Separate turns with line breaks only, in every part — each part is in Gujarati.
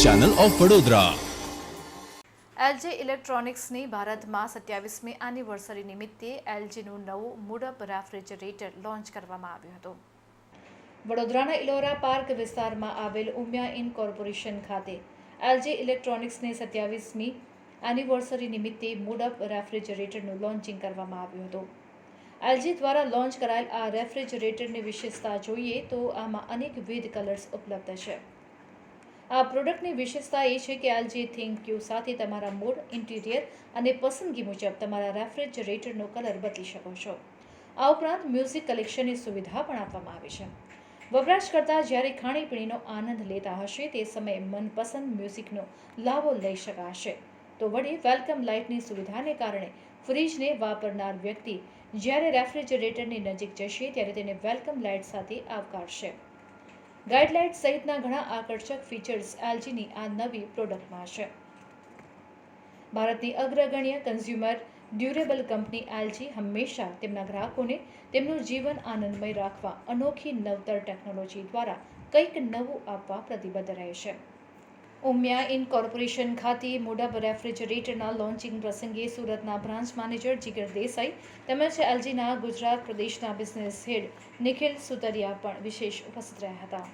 Channel of Vadodara.
એલજી ઇલેક્ટ્રોનિક્સની ભારતમાં 27મી એનિવર્સરી નિમિત્તે એલજીનું નવું મૂડઅપ રેફ્રિજરેટર લોન્ચ કરવામાં આવ્યું હતું. વડોદરાના ઇલોરા પાર્ક વિસ્તારમાં આવેલ ઉમિયા ઇન કોર્પોરેશન ખાતે એલજી ઇલેક્ટ્રોનિક્સની 27મી એનિવર્સરી નિમિત્તે મૂડઅપ રેફ્રિજરેટરનું લોન્ચિંગ કરવામાં આવ્યું હતું. એલજી દ્વારા લોન્ચ કરાયેલ આ રેફ્રિજરેટરની વિશેષતા જોઈએ તો આમાં અનેકવિધ કલર્સ ઉપલબ્ધ છે. આ પ્રોડક્ટની વિશેષતા એ છે કે એલજી થિંક યુ સાથે તમારા મૂડ, ઇન્ટિરિયર અને પસંદગી મુજબ તમારા રેફ્રિજરેટરનો કલર બદલી શકો છો. આ ઉપરાંત મ્યુઝિક કલેક્શનની સુવિધા પણ આપવામાં આવી છે. વપરાશકર્તા જ્યારે ખાણીપીણીનો આનંદ લેતા હશે તે સમયે મનપસંદ મ્યુઝિકનો લાભો લઈ શકાશે. તો વળી વેલકમ લાઇટની સુવિધાને કારણે ફ્રીજને વાપરનાર વ્યક્તિ જ્યારે રેફ્રિજરેટરની નજીક જશે ત્યારે તેને વેલકમ લાઇટ સાથે આવકારશે. ગાઈડલાઇટ સહિતના ઘણા આકર્ષક ફીચર્સ એલજીની આ નવી પ્રોડક્ટમાં છે. ભારતની અગ્રગણ્ય કન્ઝ્યુમર ડ્યુરેબલ કંપની એલજી હંમેશા તેમના ગ્રાહકોને તેમનું જીવન આનંદમય રાખવા અનોખી નવતર ટેકનોલોજી દ્વારા કંઈક નવું આપવા પ્રતિબદ્ધ રહે છે. ઉમિયા ઇન કોર્પોરેશન ખાતે મૂડઅપ રેફ્રિજરેટરના લોન્ચિંગ પ્રસંગે સુરતના બ્રાન્ચ મેનેજર જીગર દેસાઈ તેમજ એલજીના ગુજરાત પ્રદેશના બિઝનેસ હેડ નિખિલ સુતરિયા પણ વિશેષ ઉપસ્થિત રહ્યા હતા.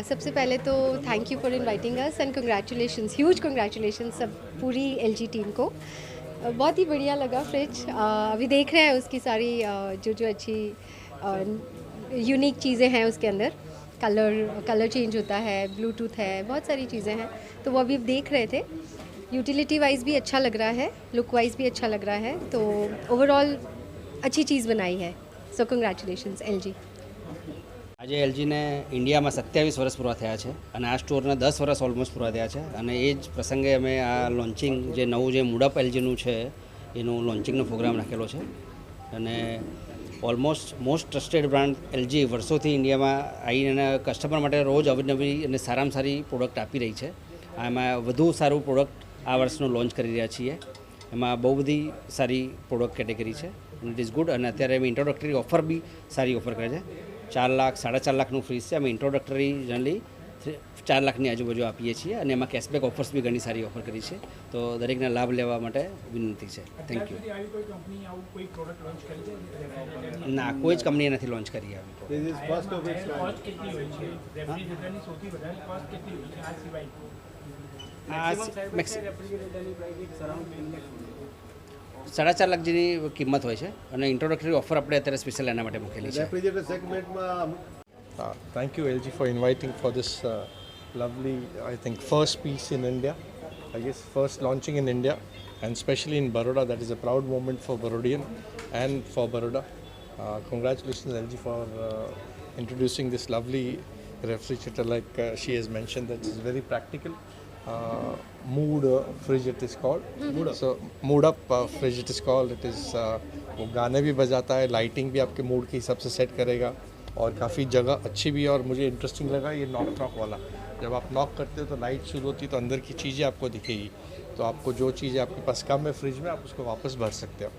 सबसे पहले तो thank you for inviting us and congratulations, huge congratulations सब पूरी एलजी टीम को. बहुत ही बढ़िया लगा फ्रिज. अभी देख रहे हैं उसकी सारी जो अच्छी यूनिक चीज़ें हैं उसके अंदर. कलर चेंज होता है, ब्लूटूथ है, बहुत सारी चीज़ें हैं तो वो अभी देख रहे थे. यूटिलिटी वाइज भी अच्छा लग रहा है, लुक वाइज भी अच्छा लग रहा है, तो ओवरऑल अच्छी चीज़ बनाई है. सो कंग्रेचुलेशंस एलजी.
આજે એલજીને ઇન્ડિયામાં 27 વર્ષ પૂરા થયા છે અને આ સ્ટોરના 10 વર્ષ ઓલમોસ્ટ પૂરા થયા છે અને એ જ પ્રસંગે અમે આ લોન્ચિંગ જે નવું જે મૂડઅપ એલજીનું છે એનું લોન્ચિંગનો પ્રોગ્રામ રાખેલો છે અને almost most trusted brand LG વર્ષોથી ઇન્ડિયામાં આવીને કસ્ટમર માટે રોજ અવનવી અને સારામાં સારી પ્રોડક્ટ આપી રહી છે. આમાં વધુ સારું પ્રોડક્ટ આ વર્ષનું લોન્ચ કરી રહ્યા છીએ. એમાં બહુ બધી સારી પ્રોડક્ટ કેટેગરી છે અને ઇટ ઇઝ ગુડ. અને અત્યારે અમે ઇન્ટ્રોડક્ટરી ઓફર બી સારી ઓફર કરે છે. 4 લાખ 4.5 લાખનું ફ્રીજ છે. અમે ઇન્ટ્રોડક્ટરી જનરલી 4 લાખની આજુબાજુ આપીએ છીએ અને એમાં કેશબેક ઓફર્સ બી ઘણી સારી ઓફર કરી છે. તો દરેકને લાભ લેવા માટે વિનંતી છે. Thank you. ના, કોઈ જ કંપનીએ નથી લોન્ચ કરી આવી. 4.5 લાખ જેની કિંમત હોય છે અને ઇન્ટ્રોડક્ટરી ઓફર આપણે અત્યારે સ્પેશિયલ એના માટે મૂકેલી છે.
Thank you LG for inviting for this lovely, I think, first piece in India. I guess first launching in India and especially in Baroda. That is a proud moment for Barodian and for Baroda. Congratulations LG for introducing this lovely refrigerator. Like she has mentioned, that is very practical. Mood fridge it is called. So mood up fridge it is called. It is वो गाने भी बजाता है, लाइटिंग भी आपके मूड के हिसाब से सेट करेगा और काफ़ी जगह अच्छी भी है। और मुझे इंटरेस्टिंग लगा ये नॉक वाला, जब आप नॉक करते हो तो लाइट शुरू होती है तो अंदर की चीज़ें आपको दिखेगी, तो आपको जो चीज़ें आपके पास कम है फ्रिज में आप उसको वापस भर सकते हो।